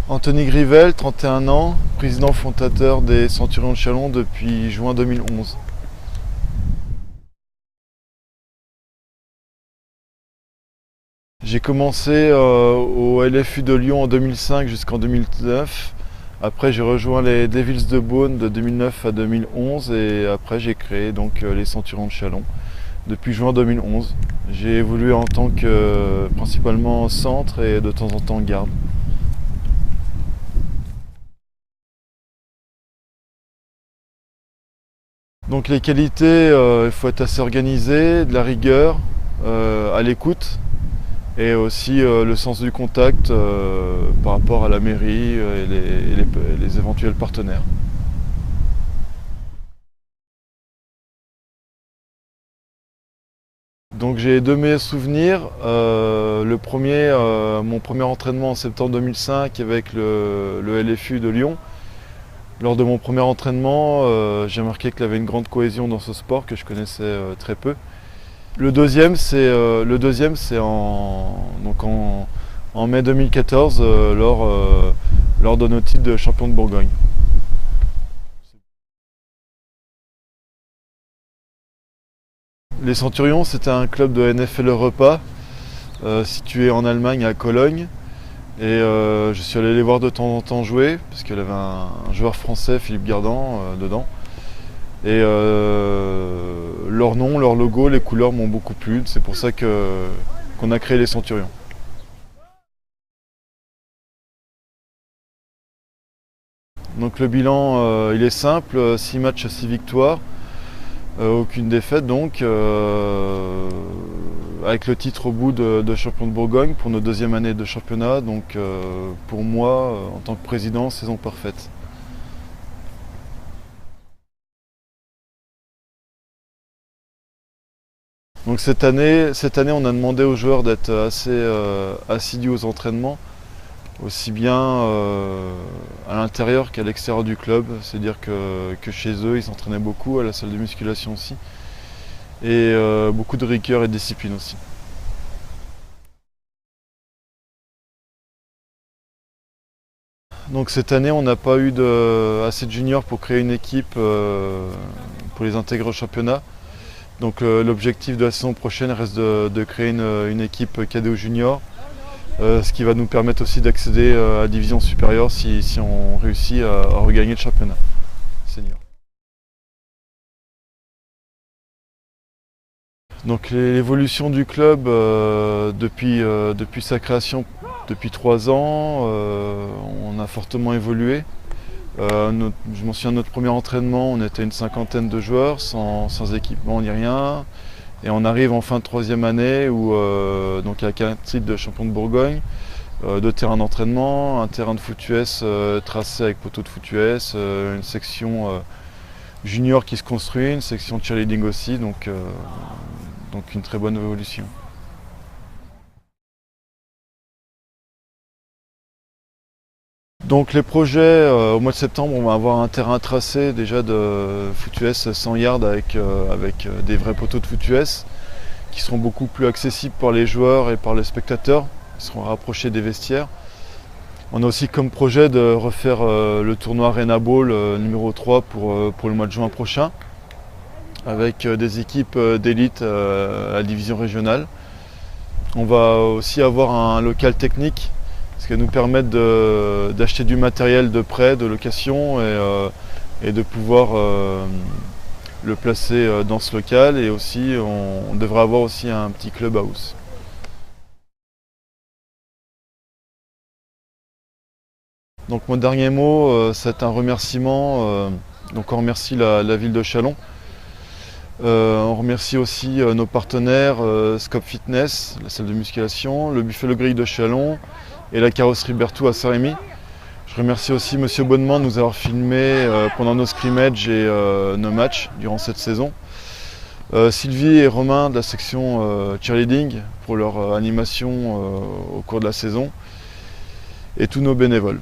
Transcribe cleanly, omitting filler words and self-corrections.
Anthony Grivel, 31 ans, président fondateur des Centurions de Châlons depuis juin 2011. J'ai commencé au LFU de Lyon en 2005 jusqu'en 2009. Après j'ai rejoint les Devils de Beaune de 2009 à 2011 et après j'ai créé donc les Centurions de Châlons depuis juin 2011. J'ai évolué en tant que principalement centre et de temps en temps garde. Donc les qualités, il faut être assez organisé, de la rigueur, à l'écoute et aussi le sens du contact par rapport à la mairie et les éventuels partenaires. Donc j'ai deux meilleurs souvenirs. Le premier, mon premier entraînement en septembre 2005 avec le LFU de Lyon. Lors de mon premier entraînement, j'ai remarqué qu'il y avait une grande cohésion dans ce sport que je connaissais très peu. Le deuxième, c'est en mai 2014 lors de nos titres de champion de Bourgogne. Les Centurions, c'était un club de NFL Europa situé en Allemagne à Cologne. Et je suis allé les voir de temps en temps jouer, parce qu'il y avait un joueur français, Philippe Gardan, dedans. Et leur nom, leur logo, les couleurs m'ont beaucoup plu. C'est pour ça qu'on a créé les Centurions. Donc le bilan, il est simple, 6 matchs, 6 victoires, aucune défaite donc. Avec le titre au bout de champion de Bourgogne pour notre deuxième année de championnat. Donc pour moi, en tant que président, saison parfaite. Donc cette année, on a demandé aux joueurs d'être assez assidus aux entraînements, aussi bien à l'intérieur qu'à l'extérieur du club. C'est-à-dire que chez eux, ils s'entraînaient beaucoup, à la salle de musculation aussi. Et beaucoup de rigueur et de discipline aussi. Donc cette année, on n'a pas eu assez de juniors pour créer une équipe pour les intégrer au championnat. Donc l'objectif de la saison prochaine reste de créer une équipe cadet ou junior, ce qui va nous permettre aussi d'accéder à la division supérieure si on réussit à regagner le championnat senior. Donc l'évolution du club depuis sa création, depuis 3 ans, on a fortement évolué. Je m'en souviens de notre premier entraînement, on était une cinquantaine de joueurs, sans équipement ni rien. Et on arrive en fin de troisième année où donc avec un titre de champion de Bourgogne, 2 terrains d'entraînement, un terrain de foot US tracé avec poteau de foot US, une section junior qui se construit, une section de cheerleading aussi, donc une très bonne évolution. Donc les projets, au mois de septembre, on va avoir un terrain tracé déjà de foot US 100 yards avec des vrais poteaux de foot US qui seront beaucoup plus accessibles par les joueurs et par les spectateurs. Ils seront rapprochés des vestiaires. On a aussi comme projet de refaire le tournoi Arena Bowl numéro 3 pour le mois de juin prochain avec des équipes d'élite à la division régionale. On va aussi avoir un local technique, ce qui va nous permettre d'acheter du matériel de prêt, de location et de pouvoir le placer dans ce local. Et aussi, on devrait avoir aussi un petit clubhouse. Donc mon dernier mot, c'est un remerciement. Donc on remercie la ville de Châlons. On remercie aussi nos partenaires Scope Fitness, la salle de musculation, le Buffet Le Grill de Châlons et la carrosserie Berthoud à Saint-Rémy. Je remercie aussi Monsieur Bonnement de nous avoir filmé pendant nos scrimmages et nos matchs durant cette saison. Sylvie et Romain de la section cheerleading pour leur animation au cours de la saison. Et tous nos bénévoles.